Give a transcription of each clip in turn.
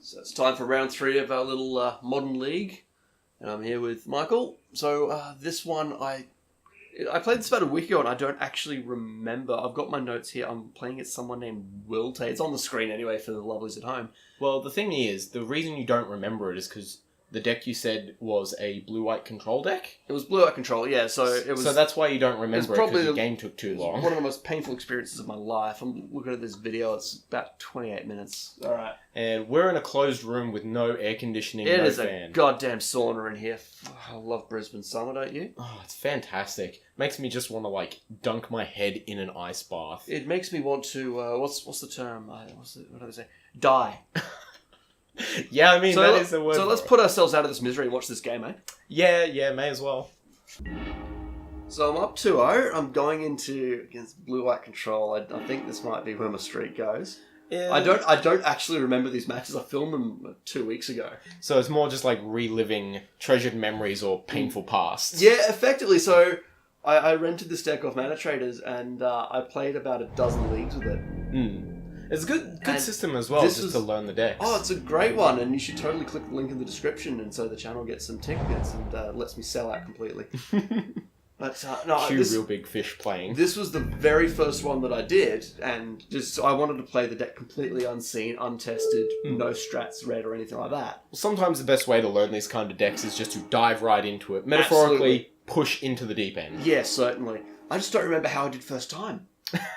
So it's time for round 3 of our little modern league. And I'm here with Michael. So this one, I played this about a week ago and I don't actually remember. I've got my notes here. I'm playing as someone named Wilte. It's on the screen anyway for the lovelies at home. Well, the thing is, the reason you don't remember it is because the deck you said was a blue-white control deck? It was blue-white control, yeah. So that's why you don't remember it, because the game took too long. One of the most painful experiences of my life. I'm looking at this video. It's about 28 minutes. All right. And we're in a closed room with no air conditioning, no fan. It is a goddamn sauna in here. I love Brisbane summer, don't you? Oh, it's fantastic. Makes me just want to, dunk my head in an ice bath. It makes me want to, what's the term? What do they say? Die. Yeah, I mean, that is the word. So let's put ourselves out of this misery and watch this game, eh? Yeah, may as well. So I'm up 2-0. I'm going against blue-white control. I think this might be where my streak goes. Yeah. I don't actually remember these matches. I filmed them 2 weeks ago. So it's more just like reliving treasured memories or painful pasts. Yeah, effectively. So I rented this deck off Mana Traders and I played about a dozen leagues with it. It's a good system as well, just to learn the decks. Oh, it's a great one, and you should totally click the link in the description, and so the channel gets some tickets and lets me sell out completely. But no, real big fish playing. This was the very first one that I did, and I wanted to play the deck completely unseen, untested, no strats read or anything like that. Well, sometimes the best way to learn these kind of decks is just to dive right into it. Metaphorically, push into the deep end. Yes, certainly. I just don't remember how I did first time.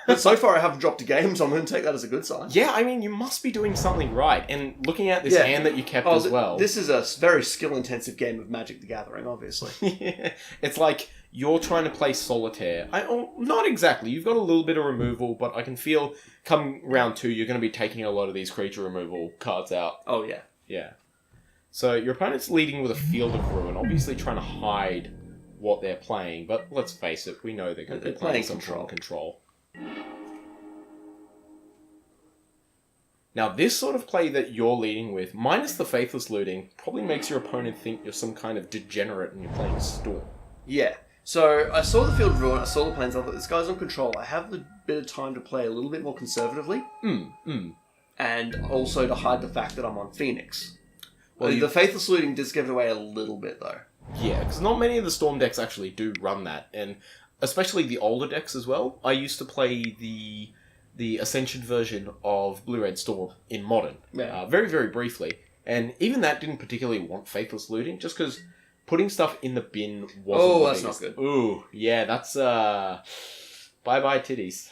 But so far I haven't dropped a game, so I'm going to take that as a good sign. Yeah, I mean, you must be doing something right. And looking at this hand that you kept as well. This is a very skill-intensive game of Magic the Gathering, obviously. Yeah. It's like you're trying to play Solitaire. Not exactly. You've got a little bit of removal, but I can feel come round 2, you're going to be taking a lot of these creature removal cards out. Oh, yeah. Yeah. So your opponent's leading with a Field of Ruin, obviously trying to hide what they're playing. But let's face it, we know they're going to be playing some control. Now, this sort of play that you're leading with, minus the Faithless Looting, probably makes your opponent think you're some kind of degenerate and you're playing Storm. Yeah. So, I saw the Field of Ruin, I saw the plans, I thought, this guy's on control. I have a bit of time to play a little bit more conservatively. And also to hide the fact that I'm on Phoenix. Well, the Faithless Looting does give it away a little bit, though. Yeah, because not many of the Storm decks actually do run that, and especially the older decks as well. I used to play the Ascension version of Blue-Red Storm in Modern, very, very briefly. And even that didn't particularly want Faithless Looting, just because putting stuff in the bin wasn't the that's biggest. not good. Ooh, yeah, that's, bye-bye titties.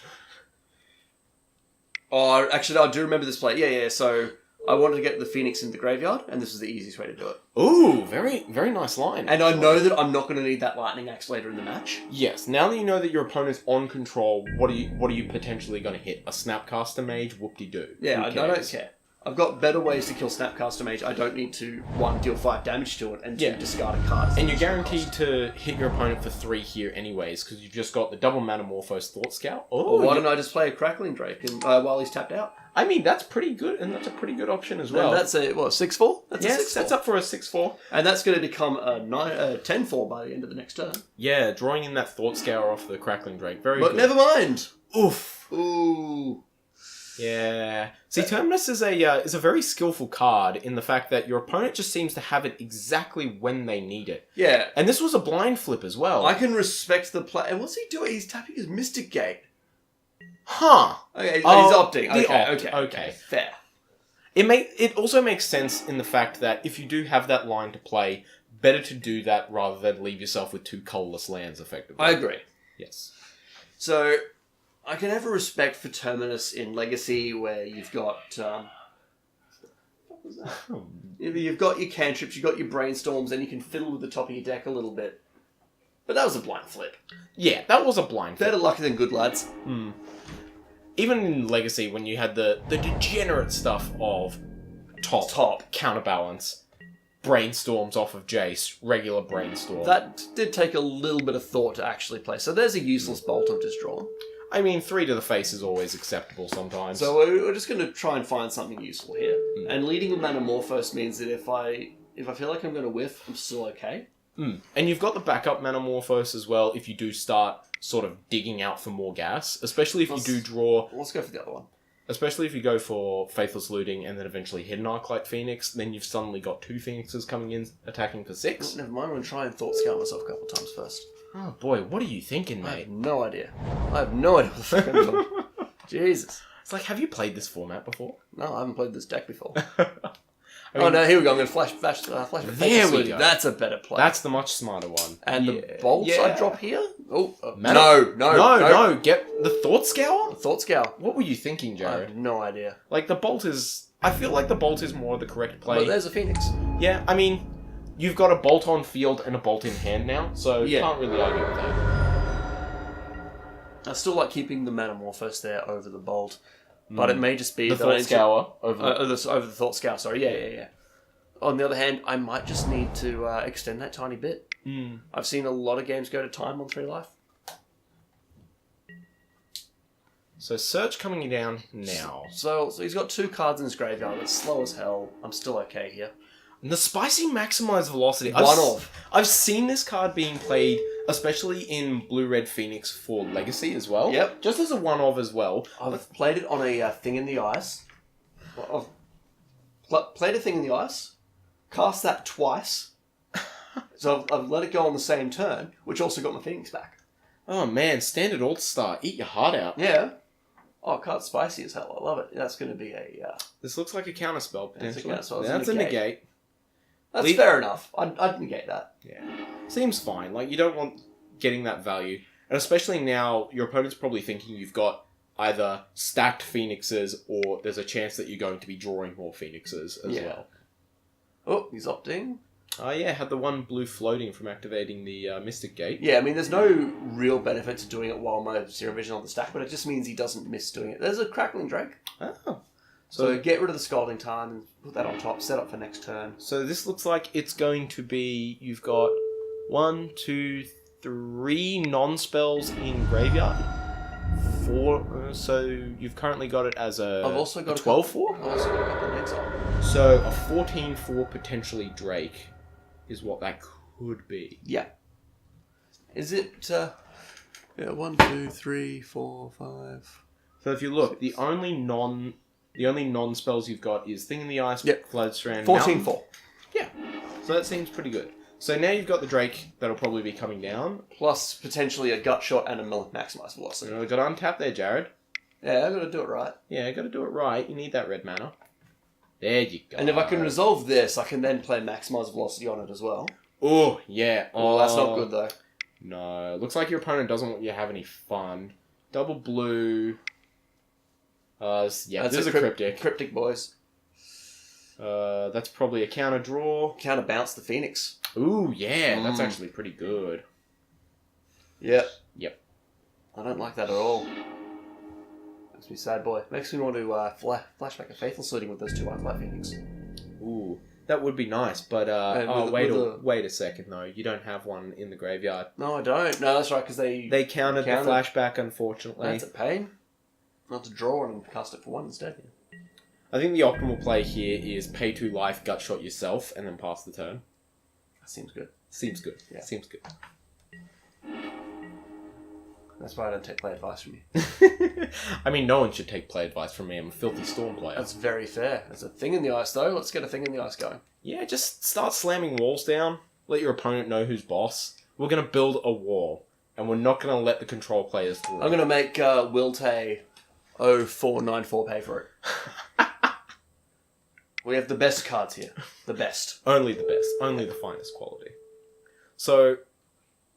Oh, actually, I do remember this play. Yeah, so I wanted to get the Phoenix in the graveyard, and this was the easiest way to do it. Ooh, very, very nice line. And I know that I'm not going to need that Lightning Axe later in the match. Yes, now that you know that your opponent's on control, what are you potentially going to hit? A Snapcaster Mage? Whoop-de-doo. Yeah, I don't care. I've got better ways to kill Snapcaster Mage. I don't need to, 1, deal 5 damage to it, and 2, discard a card. And you're guaranteed to hit your opponent for 3 here anyways, because you've just got the double Manamorphose Thought Scout. Or why don't I just play a Crackling Drake while he's tapped out? I mean, that's pretty good, and that's a pretty good option as well. And that's a, 6/4? That's a 6/4. That's up for a 6/4. And that's going to become a 10/4 by the end of the next turn. Yeah, drawing in that Thought Scour off the Crackling Drake. Very good. But never mind! Oof. Ooh. Yeah. See, Terminus is a very skillful card in the fact that your opponent just seems to have it exactly when they need it. Yeah. And this was a blind flip as well. I can respect the play. And what's he doing? He's tapping his Mystic Gate. Huh. Okay, he's opting. Okay. Fair. It also makes sense in the fact that if you do have that line to play, better to do that rather than leave yourself with 2 colourless lands, effectively. I agree. Yes. So, I can have a respect for Terminus in Legacy where you've got... what was that? You've got your cantrips, you've got your brainstorms, and you can fiddle with the top of your deck a little bit. But that was a blind flip. Yeah, that was a blind flip. Better luck than good, lads. Even in Legacy, when you had the degenerate stuff of top counterbalance, brainstorms off of Jace, regular brainstorm. That did take a little bit of thought to actually play. So there's a useless bolt I've just drawn. I mean, 3 to the face is always acceptable sometimes. So we're just going to try and find something useful here. And leading with Manamorphose means that if I feel like I'm going to whiff, I'm still okay. And you've got the backup Manamorphose as well if you do start sort of digging out for more gas, especially if you do draw... Let's go for the other one. Especially if you go for Faithless Looting and then eventually hit an Arclight Phoenix, then you've suddenly got 2 Phoenixes coming in attacking for 6. Never mind, I'm going to try and Thought Scout myself a couple of times first. Oh boy, what are you thinking, I have mate? no idea. I have no idea what the fuck I'm doing. Jesus. It's like, have you played this format before? No, I haven't played this deck before. I mean, oh no, here we go. I'm going to flash There we go. That's a better play. That's the much smarter one. And the bolts I drop here? Oh, No, get the Thought Scour? Thought Scout. What were you thinking, I Jared? have no idea. Like, the bolt is... I feel like the bolt is more the correct play. But there's a Phoenix. Yeah, I mean, you've got a bolt on field and a bolt in hand now, so you can't really argue with that. I still like keeping the Metamorphose there over the bolt. But it may just be the that Thought Scour over the Thought Scour. Sorry, yeah. On the other hand, I might just need to extend that tiny bit. I've seen a lot of games go to time on 3 life. So Search coming down now. So he's got 2 cards in his graveyard. That's slow as hell. I'm still okay here. And the Spicy Maximize Velocity. I've seen this card being played, especially in Blue-Red Phoenix for Legacy as well. Yep. Just as a one-of as well. I've played it on a Thing in the Ice. I've played a Thing in the Ice, cast that twice, so I've let it go on the same turn, which also got my Phoenix back. Oh man, Standard All-Star. Eat your heart out. Yeah. Oh, card's spicy as hell. I love it. That's going to be a... This looks like a counterspell, potentially. That's a negate. That's fair enough. I'd negate that. Yeah. Seems fine. Like, you don't want getting that value. And especially now, your opponent's probably thinking you've got either stacked Phoenixes or there's a chance that you're going to be drawing more Phoenixes as well. Oh, he's opting. Oh yeah, had the 1 blue floating from activating the Mystic Gate. Yeah, I mean, there's no real benefit to doing it while my Zero Vision on the stack, but it just means he doesn't miss doing it. There's a Crackling Drake. Oh. So get rid of the Scalding Tarn and put that on top, set up for next turn. So this looks like it's going to be... You've got 1, 2, 3 non-spells in graveyard. 4... so you've currently got it as a... I've also got 12-4? I've also got a couple of exile. So a 14-4 potentially Drake is what that could be. Yeah. Is it... yeah, 1, 2, 3, 4, 5... So if you look, the only non-spells you've got is Thing in the Ice, Floodstrand, 14-4. Yeah. So that seems pretty good. So now you've got the Drake that'll probably be coming down. Plus potentially a Gut Shot and a Maximize Velocity. You've got to untap there, Jared. Yeah, I've got to do it right. Yeah, got to do it right. You need that red mana. There you go. And if I can resolve this, I can then play Maximize Velocity on it as well. Oh, yeah. Oh, that's not good though. No. Looks like your opponent doesn't want you to have any fun. Double blue. This is a cryptic. Cryptic, boys. That's probably a counter draw. Counter bounce the Phoenix. Ooh, yeah. That's actually pretty good. Yep. Yep. I don't like that at all. Makes me sad, boy. Makes me want to flash back a Faithless Looting with those 2 Arclight Phoenix. Ooh, that would be nice, but wait a second though. You don't have one in the graveyard. No, I don't. No, that's right, because they countered the flashback, unfortunately. That's a pain. Not to draw and cast it for 1 instead. I think the optimal play here is pay 2 life, gut shot yourself, and then pass the turn. That seems good. Seems good. Yeah. Seems good. That's why I don't take play advice from you. I mean, no one should take play advice from me. I'm a filthy Storm player. That's very fair. There's a Thing in the Ice, though. Let's get a Thing in the Ice going. Yeah, just start slamming walls down. Let your opponent know who's boss. We're going to build a wall, and we're not going to let the control players through. I'm going to make Wilte 0494 pay for it. We have the best cards here. The best. Only the best. Only the finest quality. So,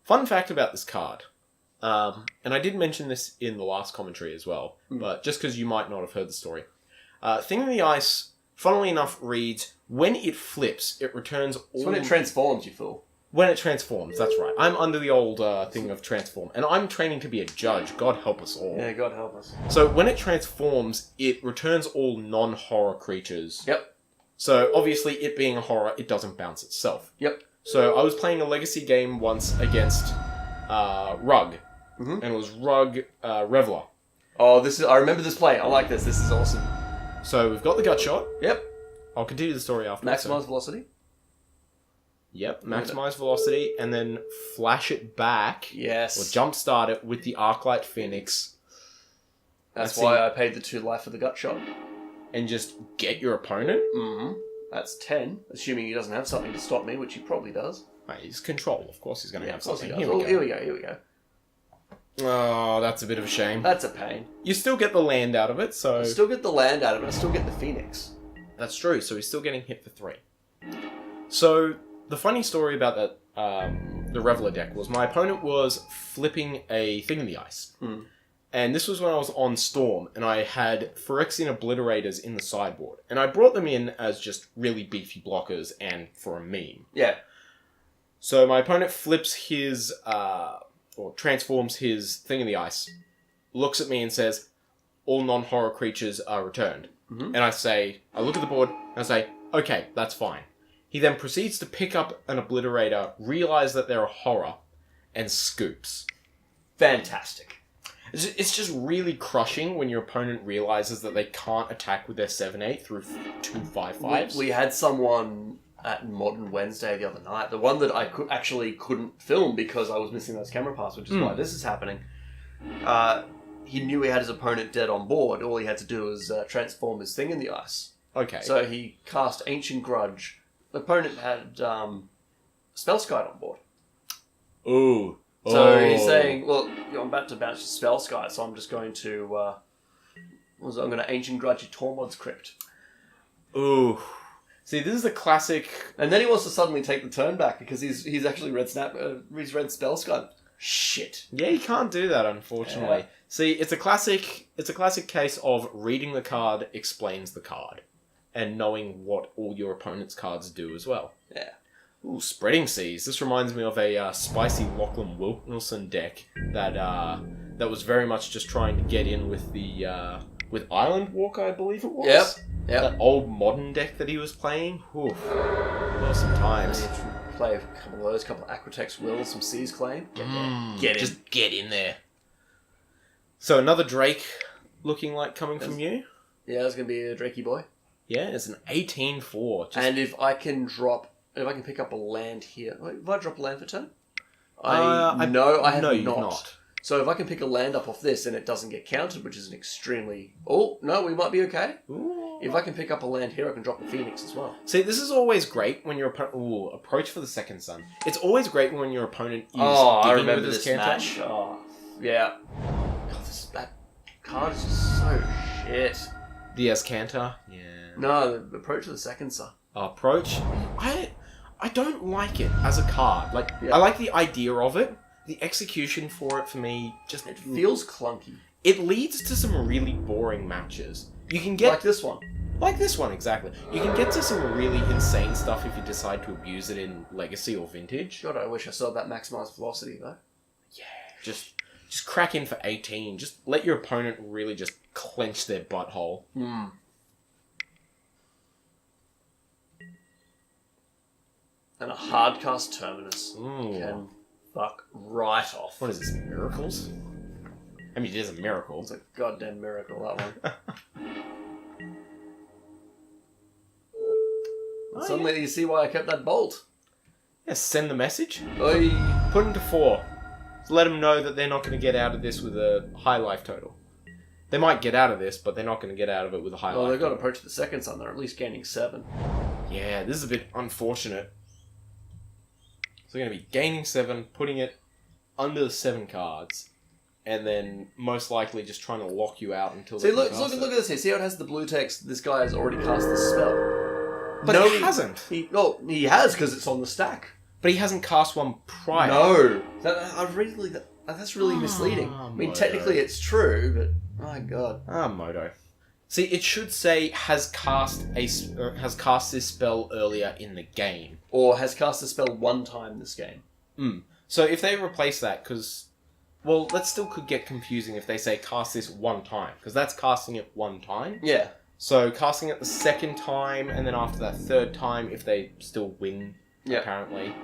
fun fact about this card. And I did mention this in the last commentary as well, but just because you might not have heard the story. Thing in the Ice, funnily enough, reads, when it flips, it returns all... It's when it transforms, you fool. When it transforms, that's right. I'm under the old thing of transform, and I'm training to be a judge. God help us all. Yeah, God help us. So when it transforms, it returns all non-horror creatures. Yep. So obviously, it being a horror, it doesn't bounce itself. Yep. So I was playing a Legacy game once against Rug. Mm-hmm. And it was Rug Reveler. Oh, I remember this play. I like this. This is awesome. So we've got the gut shot. Yep. I'll continue the story after. Maximize velocity. Yep, maximize velocity, and then flash it back. Yes. Or jumpstart it with the Arclight Phoenix. That's why I paid the 2 life for the gut shot. And just get your opponent? Mm-hmm. That's 10, assuming he doesn't have something to stop me, which he probably does. Right, he's control. Of course he's going to have something. Here we go. Oh, that's a bit of a shame. That's a pain. You still get the land out of it, so... I still get the land out of it. I still get the Phoenix. That's true, so he's still getting hit for 3. So, the funny story about that, the Reveler deck was my opponent was flipping a thing in the ice. Mm. And this was when I was on Storm, and I had Phyrexian Obliterators in the sideboard. And I brought them in as just really beefy blockers and for a meme. Yeah. So my opponent flips his, or transforms his thing in the ice, looks at me and says, all non-horror creatures are returned. Mm-hmm. And I look at the board, and I say, okay, that's fine. He then proceeds to pick up an Obliterator, realize that they're a horror, and scoops. Fantastic. It's just really crushing when your opponent realizes that they can't attack with their 7/8 through 2 5/5s. We had someone at Modern Wednesday the other night, the one that I couldn't film because I was missing those camera parts, which is why this is happening. He knew he had his opponent dead on board. All he had to do was transform his thing in the ice. Okay. So he cast Ancient Grudge. The opponent had Spellskite on board. Ooh. So he's saying, well, I'm about to bounce your Spellskite, so I'm just going to... I'm going to Ancient Grudge your Tormod's Crypt. Ooh. See, this is the classic... And then he wants to suddenly take the turn back because he's actually read Spellskite. Shit. Yeah, you can't do that, unfortunately. Yeah. See, it's a classic case of reading the card explains the card. And knowing what all your opponent's cards do as well. Yeah. Ooh, Spreading Seas. This reminds me of a spicy Lachlan Wilson deck that was very much just trying to get in with the with Island Walk, I believe it was. Yep. That old modern deck that he was playing. Oof. Awesome times. Play a couple of those, couple of Aquatex Wills, some Seas Claim. Get in. Just get in there. So another Drake looking like coming from you. Yeah, it's going to be a Drakey boy. Yeah, it's an 18-4. And if I can pick up a land here... Wait, if I drop a land for turn? I have not. So if I can pick a land up off this and it doesn't get countered, which is an extremely... Oh, no, we might be okay. Ooh. If I can pick up a land here, I can drop the Phoenix as well. See, this is always great when your opponent... Ooh, approach for the second sun. It's always great when your opponent is I giving remember with his this canter. match. Oh, yeah. God, that card is just so shit. The Canter? Yeah. No, the approach for the second sun. Approach? I don't like it as a card. Like, I like the idea of it. The execution for it, for me, just... It feels clunky. It leads to some really boring matches. You can get... Like this one. Like this one, exactly. You can get to some really insane stuff if you decide to abuse it in Legacy or Vintage. God, I wish I saw that maximized velocity, though. Yeah, just crack in for 18. Just let your opponent really just clench their butthole. Hmm. And a hardcast Terminus can fuck right off. What is this, Miracles? I mean, it is a miracle. It's a goddamn miracle, that one. Suddenly you see why I kept that bolt. Yeah, send the message. Oi. Put them to 4. Let them know that they're not going to get out of this with a high life total. They might get out of this, but they're not going to get out of it with a high life total. Well, they've got to approach the second sun. They're at least gaining 7. Yeah, this is a bit unfortunate. So they're going to be gaining 7, putting it under the 7 cards, and then most likely just trying to lock you out until See, look at this here. See how it has the blue text? This guy has already cast the spell. But no, he hasn't. He has because it's on the stack. But he hasn't cast one prior. No. That's really misleading. I mean, Modo. Technically it's true, but... My God. Modo. See, it should say has cast this spell earlier in the game. Or has cast the spell one time this game. So if they replace that, because... Well, that still could get confusing if they say cast this one time, because that's casting it one time. Yeah. So casting it the second time, and then after that third time, if they still win, apparently.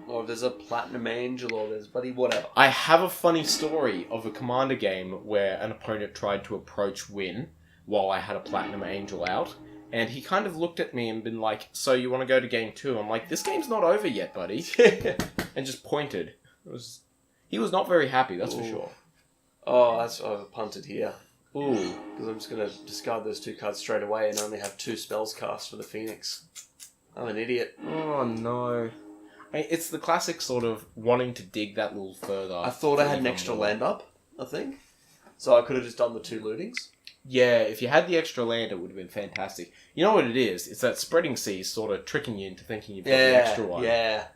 Or if there's a Platinum Angel, or there's whatever. I have a funny story of a Commander game where an opponent tried to approach win while I had a Platinum Angel out, and he kind of looked at me and been like, so you want to go to game 2? I'm like, this game's not over yet, buddy. And just pointed. He was not very happy, that's for sure. Oh, I've punted here. Ooh. Because I'm just going to discard those 2 cards straight away and only have 2 spells cast for the Phoenix. I'm an idiot. Oh, no. It's the classic sort of wanting to dig that little further. I thought I had an extra land up, I think. So I could have just done the 2 lootings. Yeah, if you had the extra land, it would have been fantastic. You know what it is? It's that spreading sea sort of tricking you into thinking you've got the extra one. Yeah.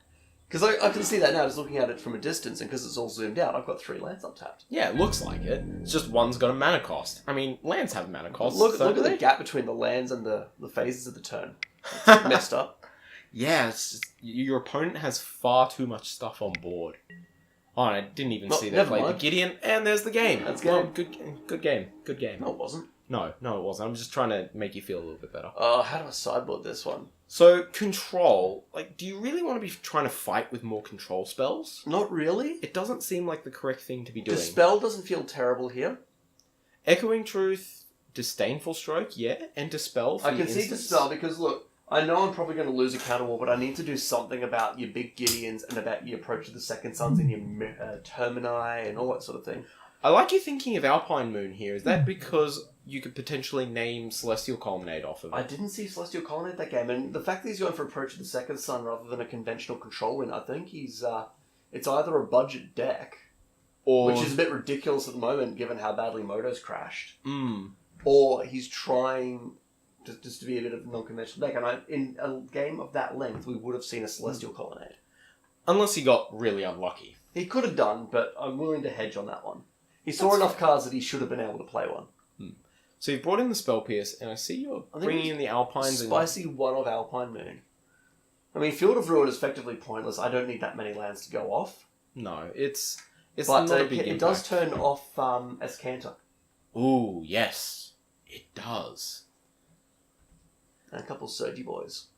Because I can see that now, just looking at it from a distance, and because it's all zoomed out, I've got 3 lands untapped. Yeah, it looks like it. It's just one's got a mana cost. I mean, lands have mana costs. Look at the gap between the lands and the phases of the turn. It's messed up. Yeah, it's just, your opponent has far too much stuff on board. Oh, I didn't even see they played the Gideon, and there's the game. That's good. Well, good game. Good game. No, it wasn't. No, it wasn't. I'm just trying to make you feel a little bit better. How do I sideboard this one? So, control. Do you really want to be trying to fight with more control spells? Not really. It doesn't seem like the correct thing to be doing. Dispel doesn't feel terrible here. Echoing Truth, Disdainful Stroke, yeah, and Dispel for I can see Dispel because, look, I know I'm probably going to lose a counter war, but I need to do something about your big Gideons and about your Approach of the Second Sons and your Termini and all that sort of thing. I like you thinking of Alpine Moon here. Is that because you could potentially name Celestial Colonnade off of it? I didn't see Celestial Colonnade that game, and the fact that he's going for Approach of the Second Son rather than a conventional control win, I think he's it's either a budget deck, which is a bit ridiculous at the moment given how badly Moto's crashed, or he's trying just to be a bit of a non-conventional deck. And in a game of that length, we would have seen a Celestial Colonnade. Unless he got really unlucky. He could have done, but I'm willing to hedge on that one. He saw enough cards that he should have been able to play one. So you've brought in the Spell Pierce, and I see you're bringing in the Alpines. Spicy one of Alpine Moon. I mean, Field of Ruin is effectively pointless. I don't need that many lands to go off. No, it's but not a big impact. It does turn off Escanter. Ooh, yes. It does. And a couple of Surgy Boys.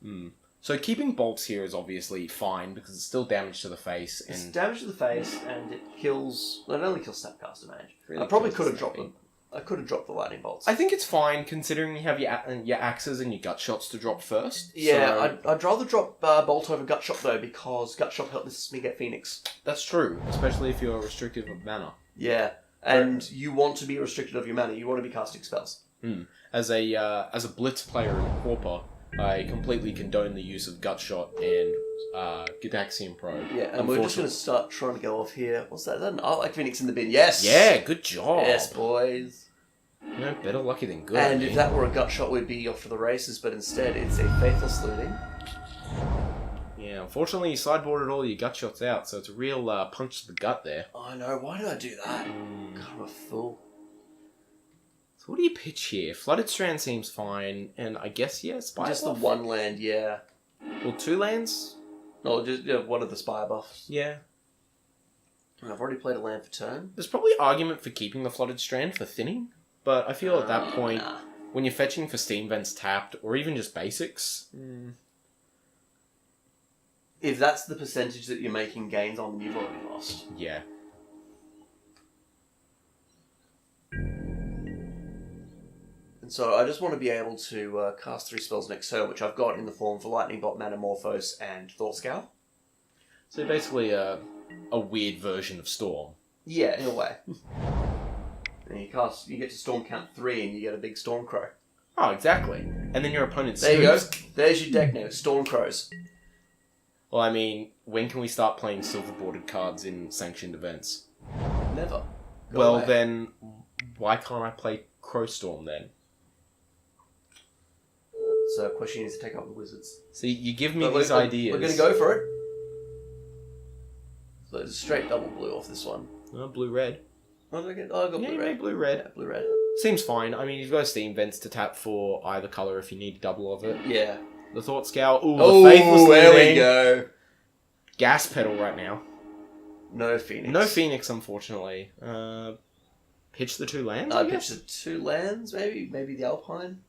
So keeping bolts here is obviously fine because it's still damage to the face. It's damage to the face, and it kills. Well, it only kills Snapcaster Mage. Really I probably could have dropped them. I could have dropped the lightning bolts. I think it's fine considering you have your axes and your gut shots to drop first. Yeah, I'd rather drop bolt over gut shot though, because gut shot helps me get Phoenix. That's true, especially if you're restrictive of mana. Yeah, and you want to be restricted of your mana. You want to be casting spells. As a blitz player in Pauper, I completely condone the use of gut shot and Gitaxian Probe. Yeah, and we're just going to start trying to go off here. What's that? Is that an Arc Phoenix in the bin? Yes! Yeah, good job. Yes, boys. You know, better lucky than good. And if that were a gut shot, we'd be off to the races, but instead it's a Faithless Looting. Yeah, unfortunately you sideboarded all your gut shots out, so it's a real punch to the gut there. Oh, I know. Why did I do that? God, I'm a fool. So what do you pitch here? Flooded Strand seems fine, and I guess, yeah, Spire Just buff? the one land, yeah. Well, 2 lands? No, just one of the Spire buffs. Yeah. I've already played a land for turn. There's probably argument for keeping the Flooded Strand for thinning, but I feel at that point, when you're fetching for Steam Vents tapped, or even just basics... If that's the percentage that you're making gains on, you've already lost. Yeah. And so I just want to be able to cast 3 spells next turn, which I've got in the form for Lightning Bolt, Manamorphose, and Thought Scour. So basically a weird version of Storm. Yeah, in a way. And you get to Storm count 3 and you get a big Stormcrow. Oh, exactly. And then your opponent There you go. scoops. There's your deck now, Stormcrows. Well, I mean, when can we start playing silver-bordered cards in sanctioned events? Never. Well, then, why can't I play Crowstorm then? It's a question you need to take up with Wizards. See, you give me these ideas. We're going to go for it. So it's a straight double blue off this one. Blue-red. I got blue-red. Blue-red. Yeah, blue-red. Seems fine. I mean, you've got Steam Vents to tap for either colour if you need double of it. Yeah. The Thought Scour. Ooh, the Faithless there Looting. we go. Gas pedal right now. No Phoenix. No Phoenix, unfortunately. Pitch the 2 lands, I guess? Pitch the 2 lands, maybe? Maybe the Alpine?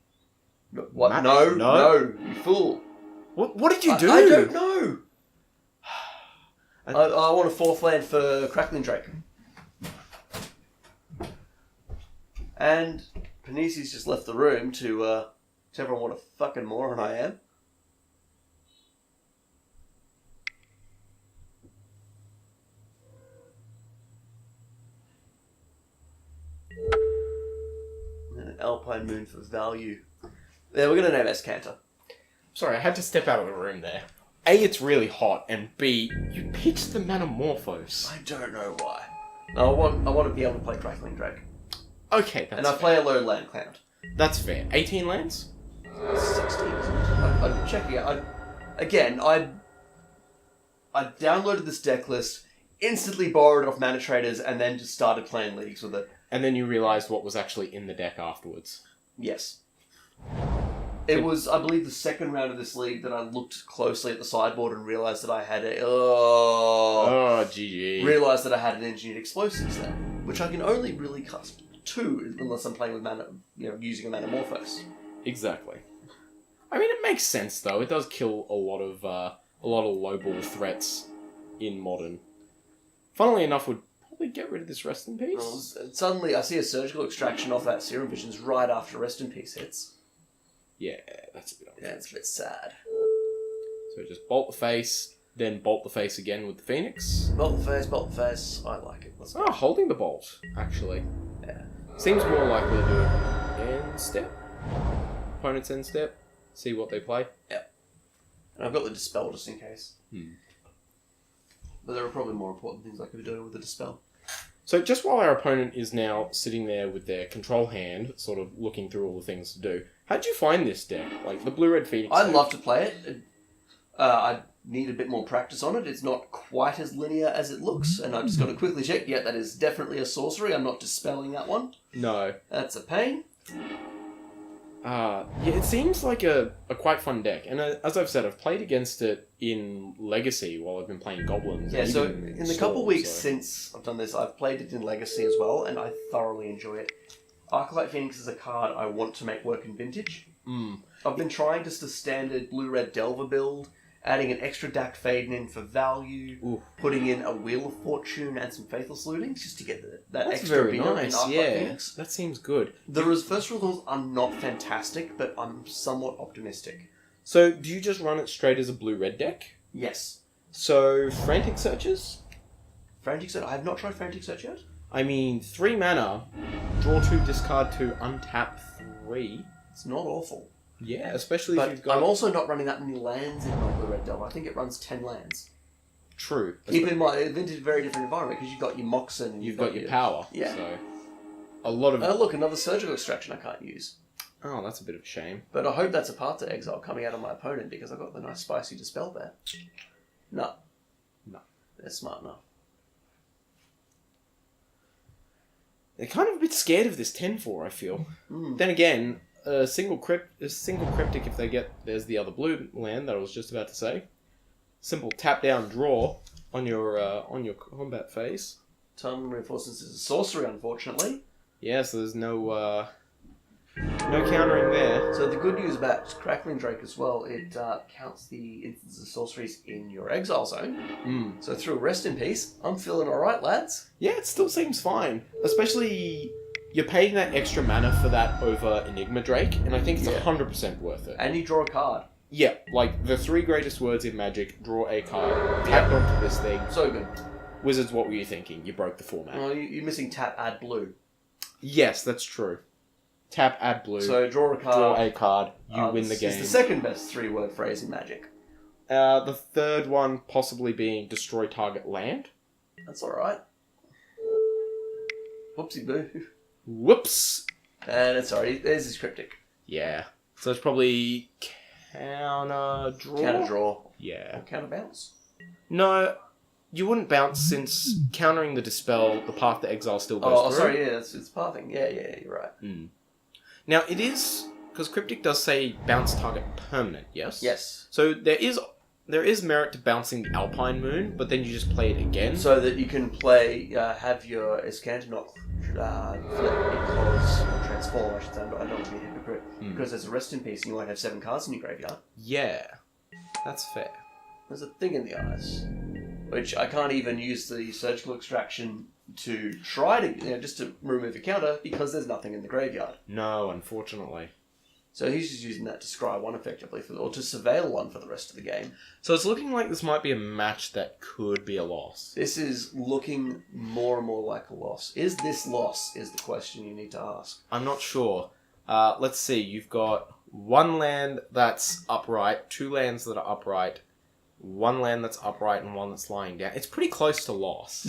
What? No. No, you fool. What did you do? I don't know. I want a 4th land for Crackling Drake. And Panisi's just left the room to tell everyone what a fucking moron I am. Alpine Moon for value. Yeah, we're going to name Escanter. Sorry, I had to step out of the room there. A, it's really hot, and B, you pitched the Manamorphose. I don't know why. I want to be able to play Crackling Drake. Okay, that's And I play a low land cloud. That's fair. 18 lands? 16. I'm checking it. I downloaded this deck list, instantly borrowed it off Mana Traders, and then just started playing leagues with it. And then you realised what was actually in the deck afterwards. Yes. It was, I believe, the second round of this league that I looked closely at the sideboard and realised that I had GG. Realised that I had an engineered explosives there, which I can only really cast 2 unless I'm playing with mana, using a Manamorphose. Exactly. I mean, it makes sense though. It does kill a lot of low ball threats in Modern. Funnily enough, would probably get rid of this Rest in Peace. Well, suddenly, I see a surgical extraction off that Serum Visions right after Rest in Peace hits. Yeah, that's a bit unfortunate. Yeah, it's a bit sad. So just bolt the face, then bolt the face again with the Phoenix. Bolt the face. I like it. Let's go. Oh, holding the bolt, actually. Yeah. Seems more likely to do it end step. Opponent's end step. See what they play. Yeah. And I've got the Dispel just in case. But there are probably more important things I could be doing with the Dispel. So just while our opponent is now sitting there with their control hand, sort of looking through all the things to do, how'd you find this deck? Like the Blue-Red Phoenix I'd deck? love to play it. I need a bit more practice on it. It's not quite as linear as it looks, and I've just got to quickly check. Yeah, that is definitely a sorcery. I'm not dispelling that one. No. That's a pain. Yeah, it seems like a quite fun deck, and as I've said, I've played against it in Legacy while I've been playing Goblins. Yeah, so in the couple weeks so. since I've done this, I've played it in Legacy as well, and I thoroughly enjoy it. Arclight Phoenix is a card I want to make work in Vintage. I've been trying just a standard blue-red Delver build, adding an extra Dact Faden in for value, putting in a Wheel of Fortune and some Faithless Lootings just to get that That's extra very biner nice, in Arclight yeah. Phoenix. That seems good. The first rules are not fantastic, but I'm somewhat optimistic. So, do you just run it straight as a blue-red deck? Yes. So, Frantic Searches? Frantic Search? I have not tried Frantic Search yet. I mean, 3 mana, draw 2, discard 2, untap 3. It's not awful. Yeah, especially But if you've got... I'm also not running that many lands in my blue-red Delver. I think it runs 10 lands. True. Keep in mind, Vintage is a very different environment because you've got your Moxen and You've got your power. Yeah. So, a lot of... Oh, look, another surgical extraction I can't use. Oh, that's a bit of a shame. But I hope that's a Path to Exile coming out of my opponent because I've got the nice spicy Dispel there. No. They're smart enough. They're kind of a bit scared of this 10-4, I feel. Then again, a single cryptic if they get... There's the other blue land that I was just about to say. Simple tap down draw on your combat phase. Time Reinforcements is a sorcery, unfortunately. Yeah, so there's no countering there. So the good news about Crackling Drake as well, it counts the instances of sorceries in your exile zone. So through Rest in Peace, I'm feeling alright, lads. Yeah, it still seems fine. Especially, you're paying that extra mana for that over Enigma Drake, and I think it's 100% worth it. And you draw a card. Yeah, like, the 3 greatest words in Magic, draw a card, tapped onto this thing. So good. Wizards, what were you thinking? You broke the format. Well, you're missing tap, add blue. Yes, that's true. Tap, add blue. So draw a card. You win the game. It's the second best 3-word phrase in Magic. The third one possibly being destroy target land. That's alright. Whoopsie boo. Whoops! And it's alright. There's his cryptic. Yeah. So it's probably counter draw. Counter draw. Yeah. Or counter bounce. No, you wouldn't bounce since countering the Dispel, the Path to Exile still goes through. Oh, sorry, yeah, it's pathing. Yeah, you're right. Now, it is... Because Cryptic does say bounce target permanent, yes? Yes. So there is merit to bouncing the Alpine Moon, but then you just play it again. So that you can play, have your Escanter not flip because... Or transform, I should say. I don't want to be a hypocrite. Because there's a Rest in Peace and you won't have 7 cards in your graveyard. Yeah. That's fair. There's a thing in the eyes. Which I can't even use the Surgical Extraction to try to... just to remove a counter because there's nothing in the graveyard. No, unfortunately. So he's just using that to scry one effectively, or to surveil one for the rest of the game. So it's looking like this might be a match that could be a loss. This is looking more and more like a loss. Is this loss, is the question you need to ask. I'm not sure. Let's see. You've got one land that's upright, two lands that are upright, one land that's upright, and one that's lying down. It's pretty close to loss.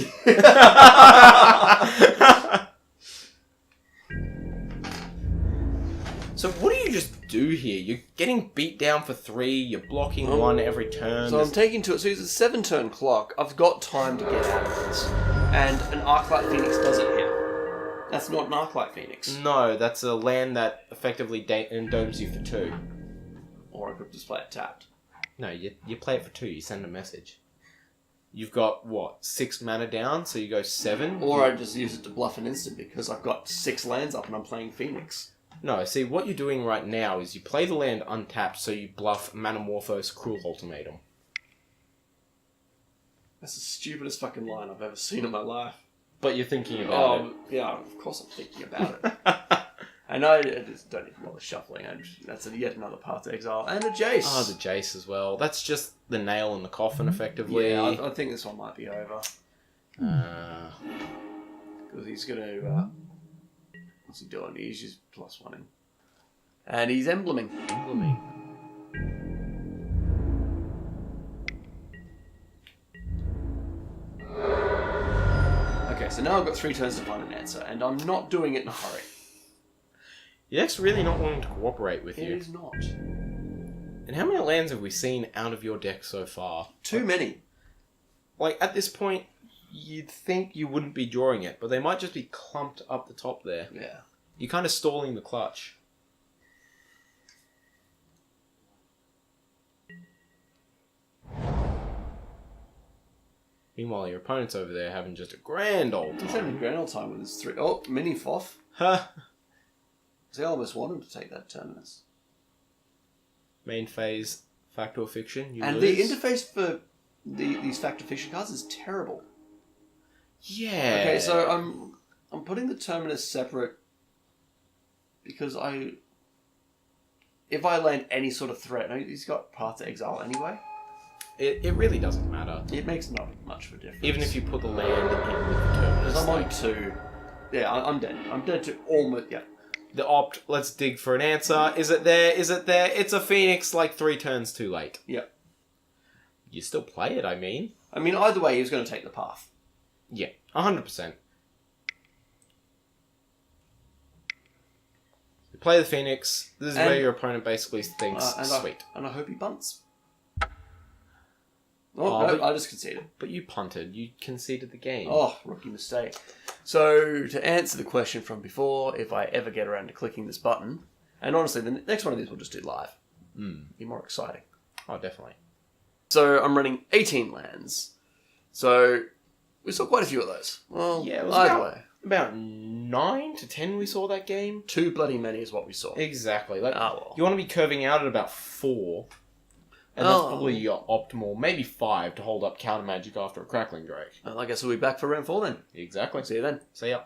So what do you just do here? You're getting beat down for 3, you're blocking one every turn. So I'm taking 2. So it's a 7-turn clock. I've got time to get out of this. And an Arclight Phoenix does it here. That's not an Arclight Phoenix. No, that's a land that effectively endomes you for 2. Or I could just play it tapped. No, you play it for 2, you send a message. You've got, what, 6 mana down, so you go 7? Or I just use it to bluff an instant because I've got 6 lands up and I'm playing Phoenix. No, see, what you're doing right now is you play the land untapped, so you bluff Manamorphose Cruel Ultimatum. That's the stupidest fucking line I've ever seen in my life. But you're thinking about it. Yeah, of course I'm thinking about it. I know I just don't even bother shuffling. That's yet another Path to Exile. And a Jace. Oh, the Jace as well. That's just the nail in the coffin, effectively. Yeah, I think this one might be over. Because he's going to... what's he doing? He's just +1 in. And he's embleming. Okay, so now I've got 3 turns to find an answer, and I'm not doing it in a hurry. Your deck's really not wanting to cooperate with you. It is not. And how many lands have we seen out of your deck so far? Too many. Like, at this point, you'd think you wouldn't be drawing it, but they might just be clumped up the top there. Yeah. You're kind of stalling the clutch. Meanwhile, your opponent's over there having just a grand old He's time. having a grand old time with his 3... Oh, mini Foff. Huh. See, I almost want him to take that Terminus. Main phase, Fact or Fiction, you And lose. the interface for these Fact or Fiction cards is terrible. Yeah. Okay, so I'm putting the Terminus separate because if I land any sort of threat, he's got Path to Exile anyway. It really doesn't matter. It makes not much of a difference. Even if you put the land in with the Terminus. Because I'm on 2. Yeah, I'm dead. I'm dead to almost... Yeah. The opt, let's dig for an answer. Is it there? Is it there? It's a Phoenix like 3 turns too late. Yeah. You still play it, I mean. Either way, he was going to take the path. Yeah, 100%. You play the Phoenix. This is where your opponent basically thinks, sweet. And I hope he bunts. I just conceded. But you punted. You conceded the game. Oh, rookie mistake. So, to answer the question from before, if I ever get around to clicking this button, and honestly, the next one of these we'll just do live. Be more exciting. Oh, definitely. So, I'm running 18 lands. So, we saw quite a few of those. Well, Yeah, it was either way. about 9 to 10 we saw that game. 2 bloody many is what we saw. Exactly. Like, well. you want to be curving out at about 4. And that's probably your optimal, maybe 5 to hold up counter magic after a Crackling Drake. Well, I guess we'll be back for round 4 then. Exactly. See you then. See ya.